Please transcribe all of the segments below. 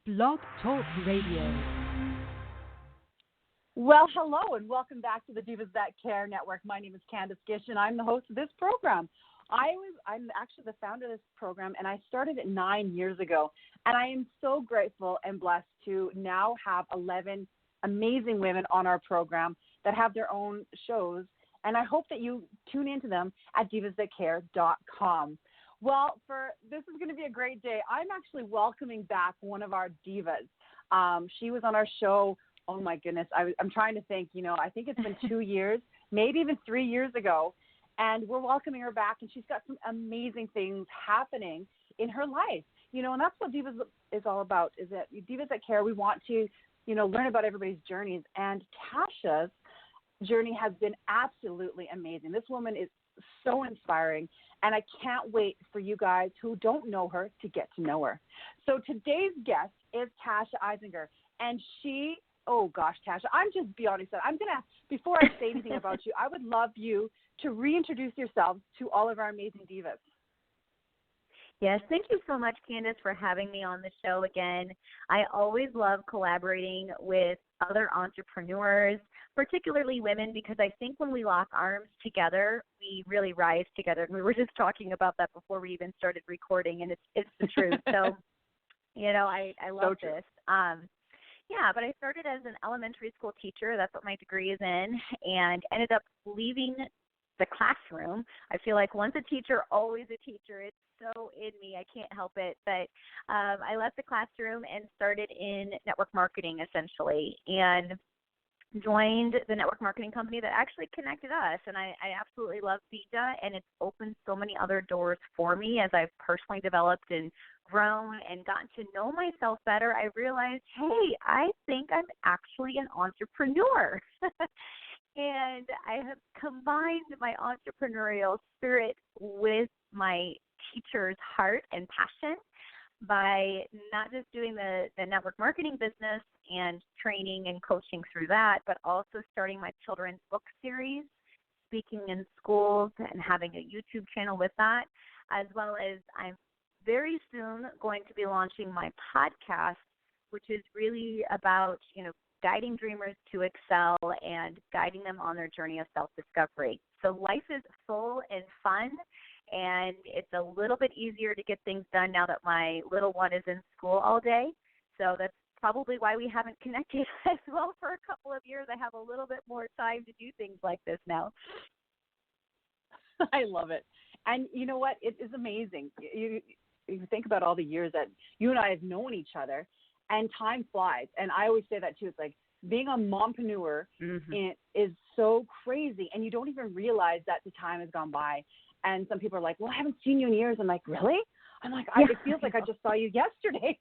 Blog Talk Radio. Well, hello, and welcome back to the Divas That Care Network. My name is Candace Gish, and I'm the host of this program. I'm actually the founder of this program, and I started it 9 years ago. And I am so grateful and blessed to now have 11 amazing women on our program that have their own shows. And I hope that you tune into them at divasthatcare.com. Well, this is going to be a great day. I'm actually welcoming back one of our divas. She was on our show. Oh my goodness. I'm trying to think, I think it's been 2 years, maybe even 3 years ago. And we're welcoming her back, and she's got some amazing things happening in her life. And that's what Divas is all about, is that Divas That Care, we want to, learn about everybody's journeys. And Tasha's journey has been absolutely amazing. This woman is so inspiring, and I can't wait for you guys who don't know her to get to know her. So today's guest is Tasha Eisinger, and oh gosh, Tasha, I'm just beyond excited. Before I say anything about you, I would love you to reintroduce yourselves to all of our amazing divas. Yes, thank you so much, Candace, for having me on the show again. I always love collaborating with other entrepreneurs, particularly women, because I think when we lock arms together, we really rise together. And we were just talking about that before we even started recording, and it's the truth. So, I love this. Yeah, but I started as an elementary school teacher. That's what my degree is in, and ended up leaving the classroom. I feel like once a teacher, always a teacher. It's so in me. I can't help it. But I left the classroom and started in network marketing, essentially, and joined the network marketing company that actually connected us. And I absolutely love Vija, and it's opened so many other doors for me as I've personally developed and grown and gotten to know myself better. I realized, hey, I think I'm actually an entrepreneur. And I have combined my entrepreneurial spirit with my teacher's heart and passion by not just doing the network marketing business and training and coaching through that, but also starting my children's book series, speaking in schools, and having a YouTube channel with that, as well as I'm very soon going to be launching my podcast, which is really about, guiding dreamers to excel and guiding them on their journey of self-discovery. So life is full and fun, and it's a little bit easier to get things done now that my little one is in school all day. So that's probably why we haven't connected as well for a couple of years. I have a little bit more time to do things like this now. I love it. And you know what? It is amazing. You think about all the years that you and I have known each other, and time flies. And I always say that too. It's like being a mompreneur is so crazy, and you don't even realize that the time has gone by. And some people are like, well, I haven't seen you in years. I'm like, really? I'm like, it feels like I just saw you yesterday.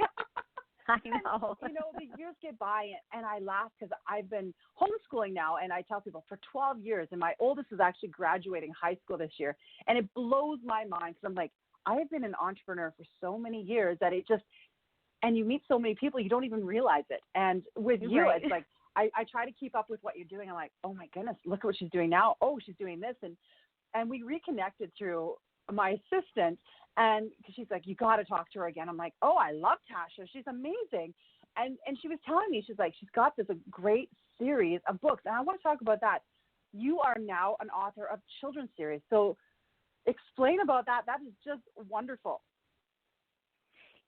I know. And, the years get by, and I laugh because I've been homeschooling now, and I tell people for 12 years, and my oldest is actually graduating high school this year, and it blows my mind because I'm like, I have been an entrepreneur for so many years that it just – and you meet so many people, you don't even realize it. And with you, right. It's like I try to keep up with what you're doing. I'm like, oh, my goodness, look at what she's doing now. Oh, she's doing this. And we reconnected through my assistant, and she's like, you got to talk to her again. I'm like, oh, I love Tasha. She's amazing. And she was telling me, she's like, she's got this great series of books. And I want to talk about that. You are now an author of children's series. So explain about that. That is just wonderful.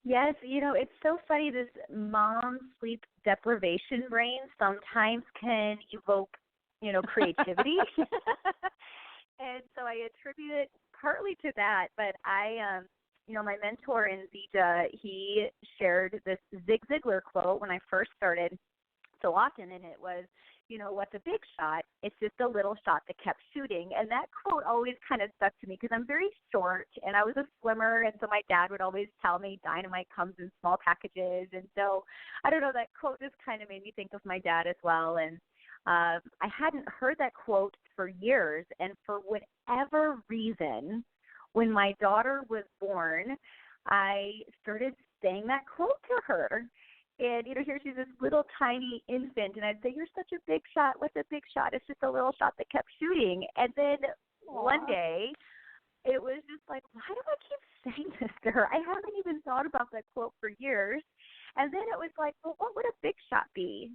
Yes, it's so funny. This mom sleep deprivation brain sometimes can evoke, creativity. And so I attribute it partly to that. But my mentor in Vija, he shared this Zig Ziglar quote when I first started so often, and it was, what's a big shot? It's just a little shot that kept shooting. And that quote always kind of stuck to me because I'm very short, and I was a swimmer, and so my dad would always tell me dynamite comes in small packages. And so, I don't know, that quote just kind of made me think of my dad as well. And I hadn't heard that quote for years, and for whatever reason, when my daughter was born, I started saying that quote to her. And, here she's this little tiny infant, and I'd say, you're such a big shot. What's a big shot? It's just a little shot that kept shooting. And then one day, it was just like, why do I keep saying this to her? I haven't even thought about that quote for years. And then it was like, well, what would a big shot be?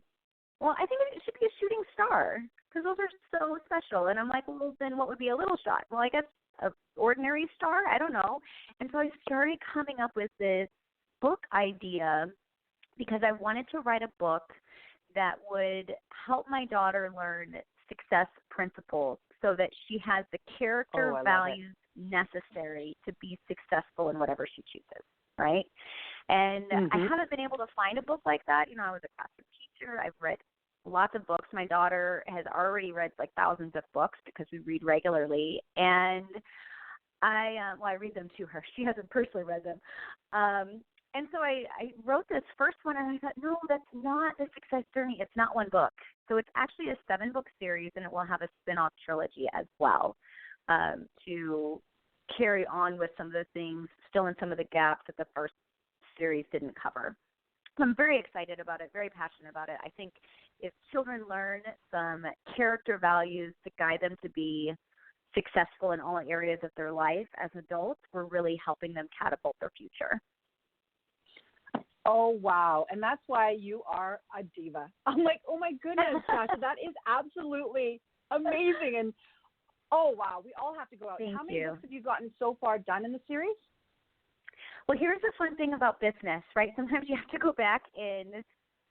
Well, I think it should be a shooting star because those are so special. And I'm like, well, then what would be a little shot? Well, I guess an ordinary star? I don't know. And so I started coming up with this book idea because I wanted to write a book that would help my daughter learn success principles so that she has the character values necessary to be successful in whatever she chooses, right? And I haven't been able to find a book like that. You know, I was a classroom teacher. I've read lots of books. My daughter has already read like thousands of books because we read regularly. And I read them to her. She hasn't personally read them. And so I wrote this first one, and I thought, no, that's not the success journey. It's not one book. So it's actually a 7-book series, and it will have a spin-off trilogy as well to carry on with some of the things, still in some of the gaps that the first series didn't cover. I'm very excited about it, very passionate about it. I think if children learn some character values to guide them to be successful in all areas of their life as adults, we're really helping them catapult their future. Oh, wow. And that's why you are a diva. I'm like, oh, my goodness, Tasha, that is absolutely amazing. And, oh, wow, we all have to go out. Thank How many you. books have you gotten so far done in the series? Well, here's the fun thing about business, right? Sometimes you have to go back and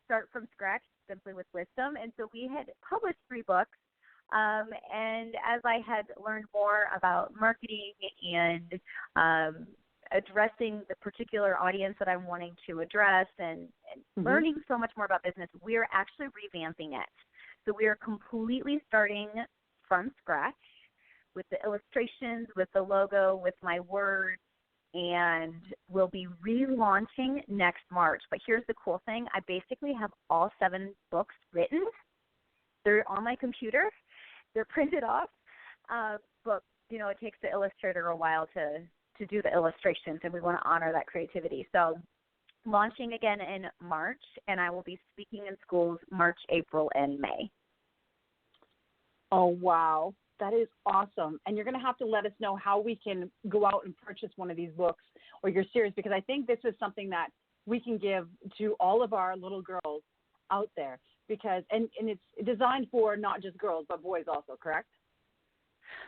start from scratch simply with wisdom. And so we had published 3 books. And as I had learned more about marketing and addressing the particular audience that I'm wanting to address and learning so much more about business, we're actually revamping it. So we are completely starting from scratch with the illustrations, with the logo, with my words, and we'll be relaunching next March. But here's the cool thing. I basically have all 7 books written. They're on my computer. They're printed off. But, you know, it takes the illustrator a while to do the illustrations, and we want to honor that creativity. So launching again in March, and I will be speaking in schools March, April, and May. Oh, wow. That is awesome. And you're going to have to let us know how we can go out and purchase one of these books or your series, because I think this is something that we can give to all of our little girls out there, because and it's designed for not just girls, but boys also, correct?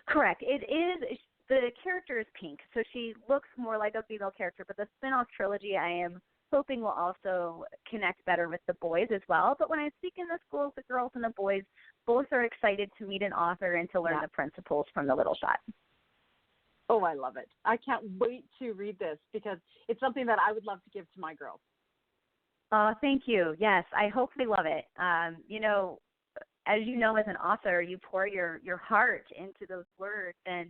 Correct. It is. The character is pink, so she looks more like a female character, but the spin-off trilogy I am hoping will also connect better with the boys as well. But when I speak in the schools, the girls and the boys both are excited to meet an author and to learn the principles from the Little Shot. Oh, I love it. I can't wait to read this because it's something that I would love to give to my girls. Thank you. Yes, I hope they love it. You know, as you know, as an author, you pour your heart into those words and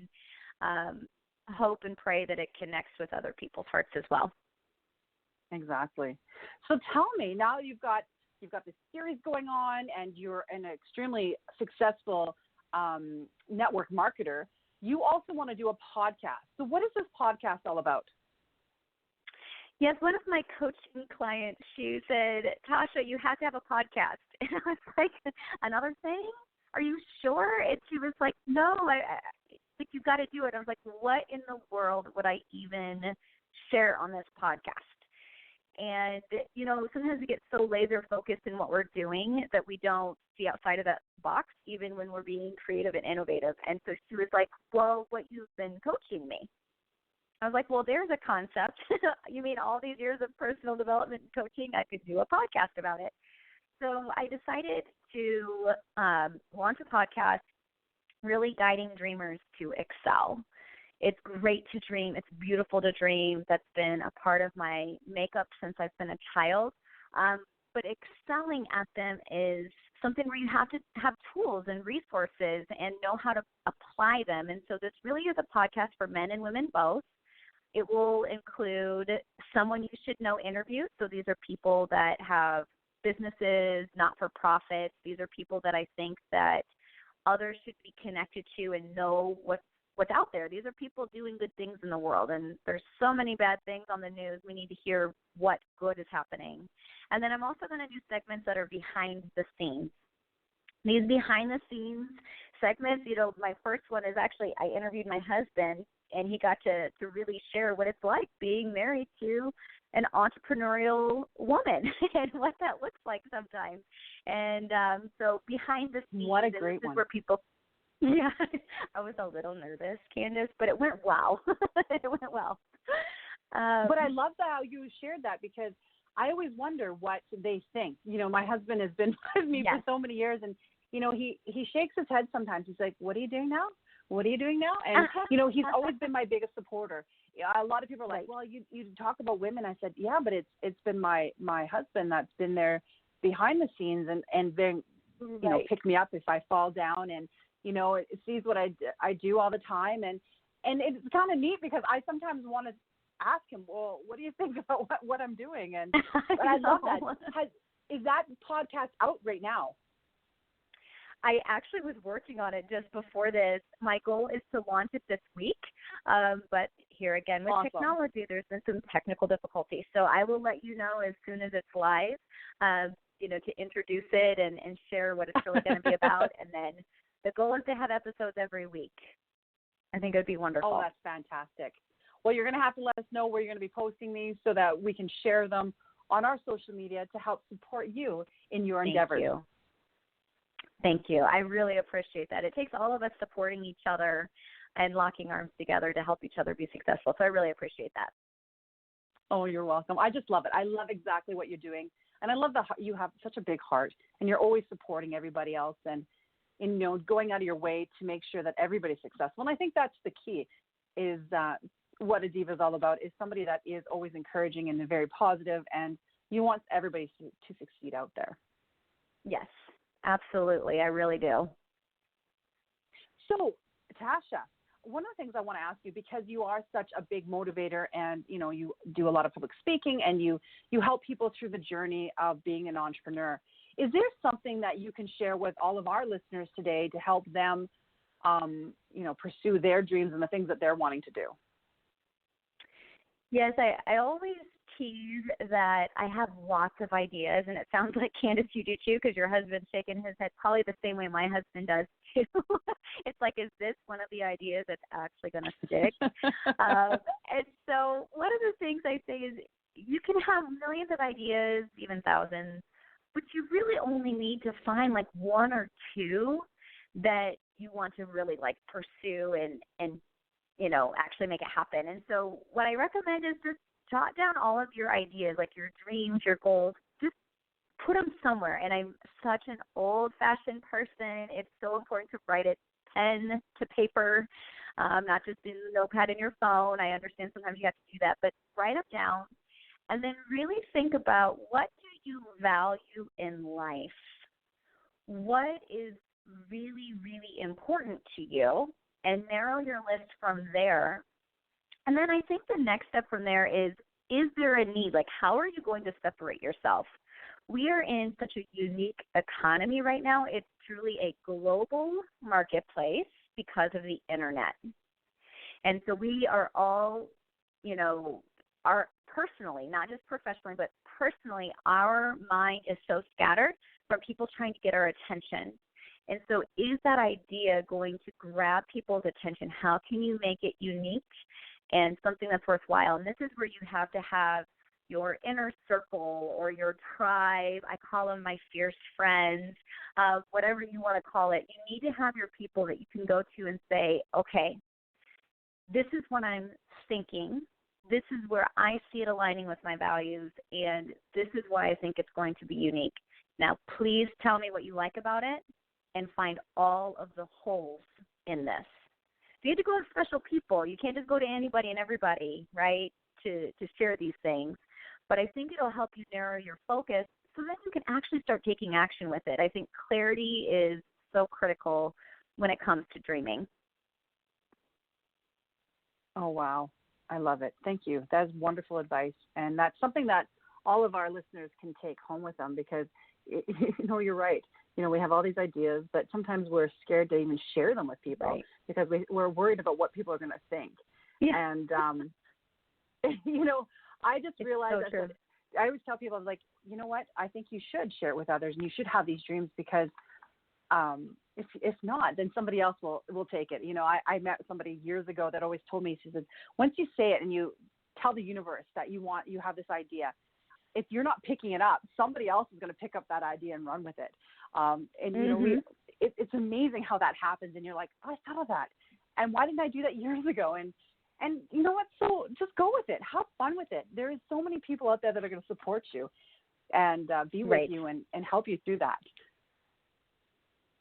hope and pray that it connects with other people's hearts as well. Exactly. So tell me, now you've got this series going on and you're an extremely successful network marketer. You also want to do a podcast. So what is this podcast all about? Yes, one of my coaching clients, she said, Tasha, you have to have a podcast. And I was like, another thing? Are you sure? And she was like, no, I think you've got to do it. I was like, what in the world would I even share on this podcast? And, you know, sometimes we get so laser focused in what we're doing that we don't see outside of that box, even when we're being creative and innovative. And so she was like, well, what you've been coaching me. I was like, well, there's a concept. You mean all these years of personal development and coaching? I could do a podcast about it. So I decided to launch a podcast really guiding dreamers to excel. It's great to dream. It's beautiful to dream. That's been a part of my makeup since I've been a child. But excelling at them is something where you have to have tools and resources and know how to apply them. And so this really is a podcast for men and women both. It will include someone you should know interviews. So these are people that have businesses, not-for-profits. These are people that I think that others should be connected to and know what's out there. These are people doing good things in the world, and there's so many bad things on the news. We need to hear what good is happening. And then I'm also going to do segments that are behind the scenes. These behind-the-scenes segments, you know, my first one is actually I interviewed my husband, and he got to really share what it's like being married to an entrepreneurial woman and what that looks like sometimes. And so behind the scenes, what a great this is one. where people. Yeah, I was a little nervous, Candace, but it went well. It went well. But I love how you shared that, because I always wonder what they think. My husband has been with me for so many years, and, he shakes his head sometimes. He's like, what are you doing now? What are you doing now? And, he's always been my biggest supporter. A lot of people are like, well, you talk about women. I said, yeah, but it's been my husband that's been there behind the scenes and then, pick me up if I fall down, and, it sees what I do all the time. And it's kind of neat, because I sometimes want to ask him, well, what do you think about what I'm doing? And I love that. Is that podcast out right now? I actually was working on it just before this. My goal is to launch it this week. But here again, with technology, there's been some technical difficulties. So I will let you know as soon as it's live, to introduce it and share what it's really going to be about. And then the goal is to have episodes every week. I think it would be wonderful. Oh, that's fantastic. Well, you're going to have to let us know where you're going to be posting these so that we can share them on our social media to help support you in your endeavors. Thank you. I really appreciate that. It takes all of us supporting each other and locking arms together to help each other be successful. So I really appreciate that. Oh, you're welcome. I just love it. I love exactly what you're doing. And I love that you have such a big heart, and you're always supporting everybody else and going out of your way to make sure that everybody's successful. And I think that's the key, is what a diva is all about, is somebody that is always encouraging and very positive, and you want everybody to succeed out there. Yes, absolutely. I really do. So, Tasha, one of the things I want to ask you, because you are such a big motivator and, you do a lot of public speaking and you help people through the journey of being an entrepreneur. Is there something that you can share with all of our listeners today to help them, pursue their dreams and the things that they're wanting to do? Yes, I always tease that I have lots of ideas, and it sounds like, Candace, you do too, because your husband's shaking his head probably the same way my husband does too. It's like, is this one of the ideas that's actually going to stick? And so one of the things I say is, you can have millions of ideas, even thousands, but you really only need to find like one or two that you want to really pursue and actually make it happen. And so what I recommend is just jot down all of your ideas, like your dreams, your goals, just put them somewhere. And I'm such an old-fashioned person. It's so important to write it pen to paper, not just in the notepad in your phone. I understand sometimes you have to do that, but write them down and then really think about, what do you value in life? What is really, really important to you? And narrow your list from there. And then I think the next step from there is there a need? How are you going to separate yourself? We are in such a unique economy right now. It's truly a global marketplace because of the internet. And so we are all, personally, not just professionally, but personally, our mind is so scattered from people trying to get our attention. And so is that idea going to grab people's attention? How can you make it unique and something that's worthwhile? And this is where you have to have your inner circle or your tribe. I call them my fierce friends, whatever you want to call it. You need to have your people that you can go to and say, okay, this is what I'm thinking. This is where I see it aligning with my values, and this is why I think it's going to be unique. Now, please tell me what you like about it and find all of the holes in this. You have to go to special people. You can't just go to anybody and everybody, right, to share these things. But I think it'll help you narrow your focus so that you can actually start taking action with it. I think clarity is so critical when it comes to dreaming. Oh, wow. I love it. Thank you. That is wonderful advice. And that's something that all of our listeners can take home with them, because, you're right. We have all these ideas, but sometimes we're scared to even share them with people, right, because we're worried about what people are going to think. Yeah. And, I just realized that I always tell people, I was like, you know what? I think you should share it with others, and you should have these dreams, because if not, then somebody else will take it. I met somebody years ago that always told me, she said, once you say it and you tell the universe that you have this idea. If you're not picking it up, somebody else is going to pick up that idea and run with it. It's amazing how that happens. And you're like, oh, I thought of that. And why didn't I do that years ago? And you know what? So just go with it. Have fun with it. There is so many people out there that are going to support you and be with you and help you through that.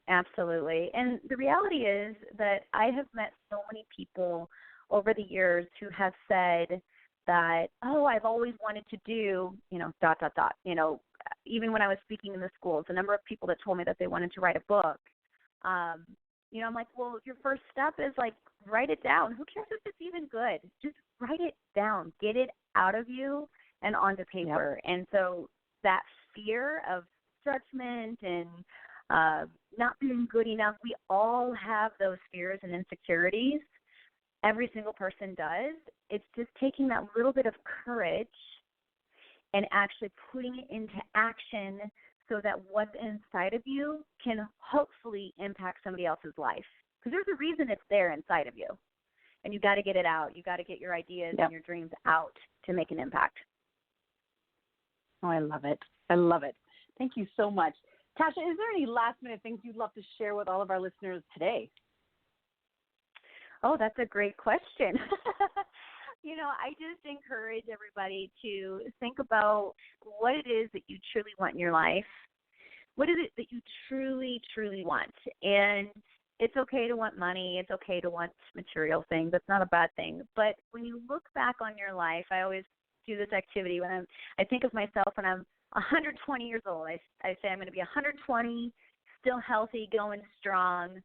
Absolutely. And the reality is that I have met so many people over the years who have said that, oh, I've always wanted to do, even when I was speaking in the schools, the number of people that told me that they wanted to write a book. I'm like, well, your first step is like, write it down. Who cares if it's even good? Just write it down. Get it out of you and onto paper. Yep. And so that fear of judgment and not being good enough, we all have those fears and insecurities. Every single person does. It's just taking that little bit of courage and actually putting it into action so that what's inside of you can hopefully impact somebody else's life. Because there's a reason it's there inside of you. And you got to get it out. You got to get your ideas and your dreams out to make an impact. Oh, I love it. I love it. Thank you so much. Tasha, is there any last-minute things you'd love to share with all of our listeners today? Oh, that's a great question. I just encourage everybody to think about what it is that you truly want in your life. What is it that you truly, truly want? And it's okay to want money. It's okay to want material things. That's not a bad thing. But when you look back on your life, I always do this activity when I think of myself when I'm 120 years old. I say I'm going to be 120, still healthy, going strong.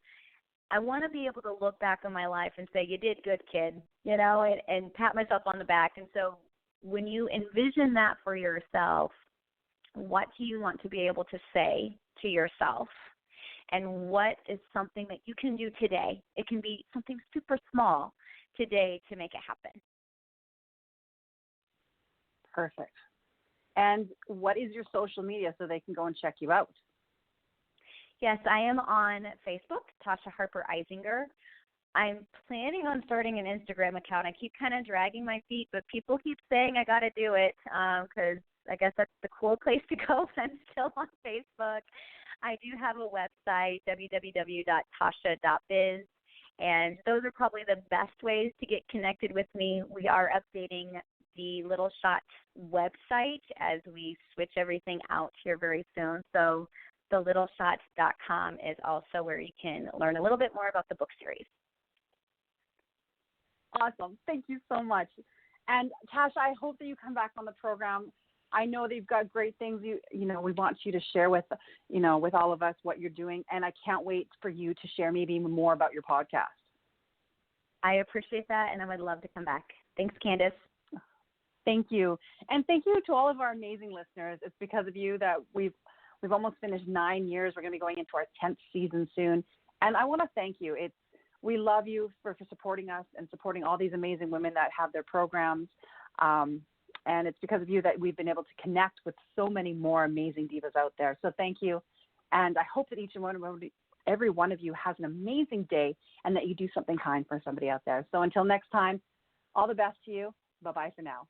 I want to be able to look back on my life and say, you did good, kid, and pat myself on the back. And so when you envision that for yourself, what do you want to be able to say to yourself? And what is something that you can do today? It can be something super small today to make it happen. Perfect. And what is your social media so they can go and check you out? Yes, I am on Facebook, Tasha Harper Eisinger. I'm planning on starting an Instagram account. I keep kind of dragging my feet, but people keep saying I got to do it because I guess that's the cool place to go when I'm still on Facebook. I do have a website, www.tasha.biz, and those are probably the best ways to get connected with me. We are updating the Little Shot website as we switch everything out here very soon. So thelittleshot.com is also where you can learn a little bit more about the book series. Awesome. Thank you so much. And Tasha, I hope that you come back on the program. I know that you've got great things we want you to share with all of us what you're doing, and I can't wait for you to share maybe even more about your podcast. I appreciate that, and I would love to come back. Thanks, Candace. Thank you. And thank you to all of our amazing listeners. It's because of you that we've almost finished 9 years. We're going to be going into our 10th season soon. And I want to thank you. We love you for supporting us and supporting all these amazing women that have their programs. And it's because of you that we've been able to connect with so many more amazing divas out there. So thank you. And I hope that every one of you has an amazing day and that you do something kind for somebody out there. So until next time, all the best to you. Bye-bye for now.